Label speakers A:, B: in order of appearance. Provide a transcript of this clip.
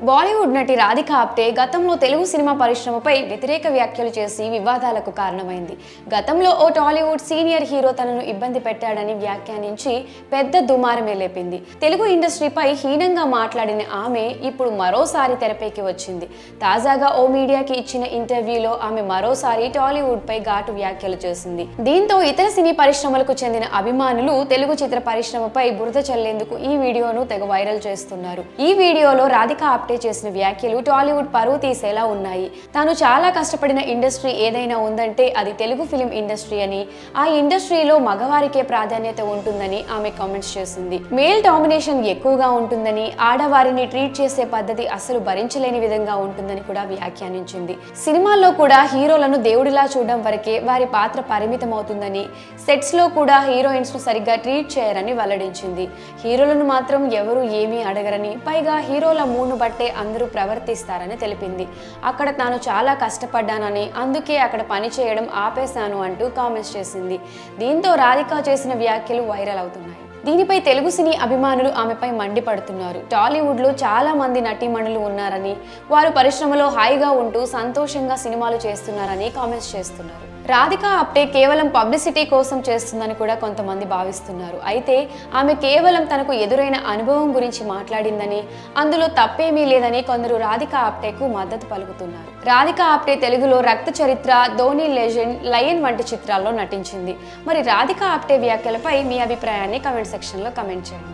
A: బాలీవుడ్ నటి రాధిక ఆప్టే గతంలో తెలుగు సినిమా పరిశ్రమపై వ్యతిరేక వ్యాఖ్యలు చేసి వివాదాలకు కారణమైంది. గతంలో ఓ టాలీవుడ్ సీనియర్ హీరో తనను ఇబ్బంది పెట్టాడని వ్యాఖ్యానించి పెద్ద దుమారమే లేపింది. తెలుగు ఇండస్ట్రీపై హీనంగా మాట్లాడిన ఆమె ఇప్పుడు మరోసారి తెరపైకి వచ్చింది. తాజాగా ఓ మీడియాకి ఇచ్చిన ఇంటర్వ్యూలో ఆమె మరోసారి టాలీవుడ్ పై ఘాటు వ్యాఖ్యలు చేసింది. దీంతో ఇతర సినీ పరిశ్రమలకు చెందిన అభిమానులు తెలుగు చిత్ర పరిశ్రమపై బురద చల్లేందుకు ఈ వీడియోను తెగ వైరల్ చేస్తున్నారు. ఈ వీడియోలో రాధిక ఆప్టే చేసిన వ్యాఖ్యలు టాలీవుడ్ పరువు తీసేలా ఉన్నాయి. తాను చాలా కష్టపడిన ఇండస్ట్రీ ఏదైనా ఉందంటే అది తెలుగు ఫిలిం ఇండస్ట్రీ అని, ఆ ఇండస్ట్రీలో మగవారికే ప్రాధాన్యత ఉంటుందని ఆమె కామెంట్స్ చేసింది. మేల్ డామినేషన్ ఎక్కువగా ఉంటుందని, ఆడవారిని ట్రీట్ చేసే పద్ధతి అసలు భరించలేని విధంగా ఉంటుందని కూడా వ్యాఖ్యానించింది. సినిమాల్లో కూడా హీరోలను దేవుడిలా చూడడం వరకే వారి పాత్ర పరిమితం అవుతుందని, సెట్స్ లో కూడా హీరోయిన్స్ ను సరిగ్గా ట్రీట్ చేయరని వెల్లడించింది. హీరోలను మాత్రం ఎవరు ఏమీ అడగరని, పైగా హీరోల మూడ్ను బట్టే అందరూ ప్రవర్తిస్తారని తెలిపింది. అక్కడ తాను చాలా కష్టపడ్డానని, అందుకే అక్కడ పని చేయడం ఆపేశాను అంటూ కామెంట్స్ చేసింది. దీంతో రాధిక చేసిన వ్యాఖ్యలు వైరల్ అవుతున్నాయి. దీనిపై తెలుగు సినీ అభిమానులు ఆమెపై మండిపడుతున్నారు. టాలీవుడ్ లో చాలా మంది నటీమణులు ఉన్నారని, వారు పరిశ్రమలో హాయిగా ఉంటూ సంతోషంగా సినిమాలు చేస్తున్నారని కామెంట్స్ చేస్తున్నారు. రాధిక ఆప్టే కేవలం పబ్లిసిటీ కోసం చేస్తుందని కూడా కొంతమంది భావిస్తున్నారు. అయితే ఆమె కేవలం తనకు ఎదురైన అనుభవం గురించి మాట్లాడిందని, అందులో తప్పేమీ లేదని కొందరు రాధిక ఆప్టేకు మద్దతు పలుకుతున్నారు. రాధిక ఆప్టే తెలుగులో రక్త చరిత్ర, ధోని లెజెండ్, లయన్ వంటి చిత్రాల్లో నటించింది. మరి రాధిక ఆప్టే వ్యాఖ్యలపై మీ అభిప్రాయాన్ని కామెంట్ సెక్షన్లో కామెంట్ చేయండి.